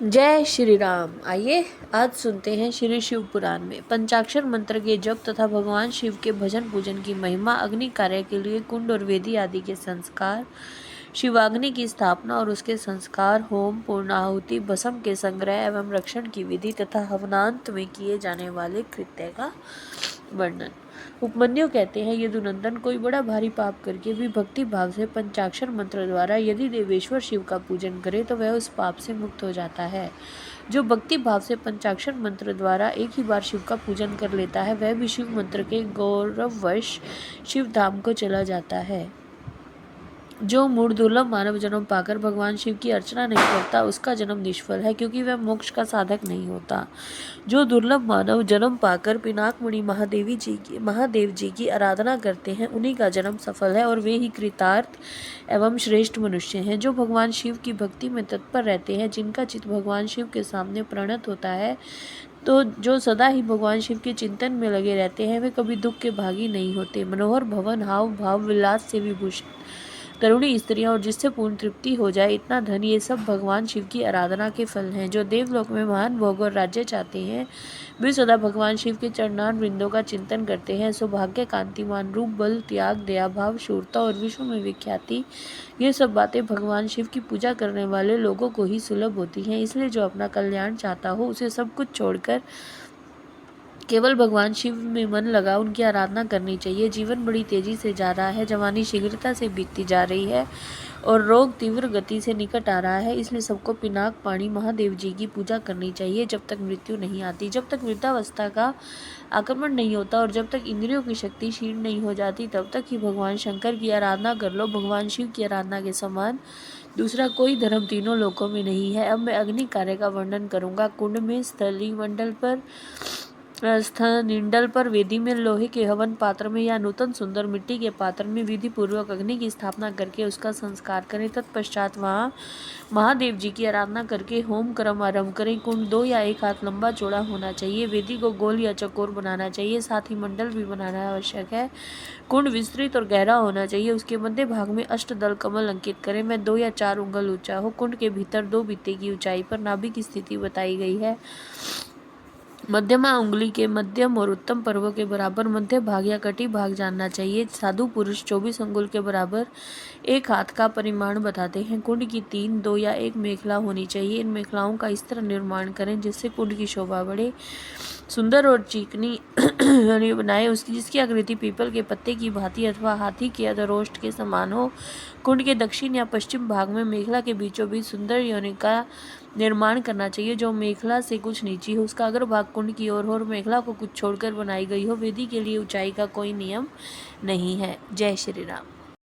जय श्री राम। आइए आज सुनते हैं श्री शिव पुराण में पंचाक्षर मंत्र के जप तथा भगवान शिव के भजन पूजन की महिमा, अग्नि कार्य के लिए कुंड और वेदी आदि के संस्कार, शिवाग्नि की स्थापना और उसके संस्कार, होम, पूर्णाहुति, भस्म के संग्रह एवं रक्षण की विधि तथा हवनांत में किए जाने वाले कृत्य का वर्णन। उपमन्यु कहते हैं, यदुनंदन, कोई बड़ा भारी पाप करके भी भक्ति भाव से पंचाक्षर मंत्र द्वारा यदि देवेश्वर शिव का पूजन करे तो वह उस पाप से मुक्त हो जाता है। जो भक्ति भाव से पंचाक्षर मंत्र द्वारा एक ही बार शिव का पूजन कर लेता है वह भी शिव मंत्र के गौरववश शिव धाम को चला जाता है। जो मूढ़ दुर्लभ मानव जन्म पाकर भगवान शिव की अर्चना नहीं करता उसका जन्म निष्फल है, क्योंकि वह मोक्ष का साधक नहीं होता। जो दुर्लभ मानव जन्म पाकर पिनाकमणि महादेव जी की आराधना करते हैं उन्हीं का जन्म सफल है और वे ही कृतार्थ एवं श्रेष्ठ मनुष्य हैं। जो भगवान शिव की भक्ति में तत्पर रहते हैं, जिनका चित्त भगवान शिव के सामने प्रणत होता है, तो जो सदा ही भगवान शिव के चिंतन में लगे रहते हैं, वे कभी दुख के भागी नहीं होते। मनोहर भवन, हाव भाव, विलास से विभूषित करुणी स्त्रियां और जिससे पूर्ण तृप्ति हो जाए इतना धन, ये सब भगवान शिव की आराधना के फल हैं। जो देवलोक में महान भोग और राज्य चाहते हैं वे सदा भगवान शिव के चरणार वृंदों का चिंतन करते हैं। सौभाग्य, कांतिमान रूप, बल, त्याग, दया भाव, शूरता और विश्व में विख्याति, ये सब बातें भगवान शिव की पूजा करने वाले लोगों को ही सुलभ होती हैं। इसलिए जो अपना कल्याण चाहता हो उसे सब कुछ छोड़कर केवल भगवान शिव में मन लगा उनकी आराधना करनी चाहिए। जीवन बड़ी तेजी से जा रहा है, जवानी शीघ्रता से बीतती जा रही है और रोग तीव्र गति से निकट आ रहा है। इसलिए सबको पिनाक पाणी महादेव जी की पूजा करनी चाहिए जब तक मृत्यु नहीं आती, जब तक वृद्धावस्था का आक्रमण नहीं होता और जब तक इंद्रियों की शक्ति क्षीण नहीं हो जाती, तब तक ही भगवान शंकर की आराधना कर लो। भगवान शिव की आराधना के समान दूसरा कोई धर्म तीनों लोकों में नहीं है। अब मैं अग्नि कार्य का वर्णन करूंगा। कुंड में, स्थली मंडल पर, निंडल पर, वेदी में, लोहे के हवन पात्र में या नूतन सुंदर मिट्टी के पात्र में विधि पूर्वक अग्नि की स्थापना करके उसका संस्कार करें। तत्पश्चात वहाँ महादेव जी की आराधना करके होम क्रम आरंभ करें। कुंड 2 या 1 हाथ लंबा चौड़ा होना चाहिए। वेदी को गोल या चकोर बनाना चाहिए, साथ ही मंडल भी बनाना आवश्यक है। कुंड विस्तृत और गहरा होना चाहिए। उसके मध्य भाग में अष्टदल कमल अंकित करें। मैं 2 या 4 उंगल ऊंचा हो। कुंड के भीतर 2 बित्ते की ऊंचाई पर नाभि की स्थिति बताई गई है। मध्यमा उंगली के मध्यम और उत्तम पर्वों के बराबर मध्य भाग या कटी भाग जानना चाहिए। साधु पुरुष 24 अंगुल के बराबर 1 हाथ का परिमाण बताते हैं। कुंड की 3, 2 या 1 मेखला होनी चाहिए। इन मेखलाओं का इस तरह निर्माण करें जिससे कुंड की शोभा बढ़े। सुंदर और चिकनी बनाए उसकी जिसकी आकृति पीपल के पत्ते की भांति अथवा हाथी के अधरोष्ट के समान हो। कुंड के दक्षिण या पश्चिम भाग में मेखला के बीचों बीच सुंदर योनि का निर्माण करना चाहिए जो मेखला से कुछ नीची हो। उसका अग्रभाग कुंड की ओर हो और मेखला को कुछ छोड़कर बनाई गई हो। वेदी के लिए ऊंचाई का कोई नियम नहीं है। जय श्री राम।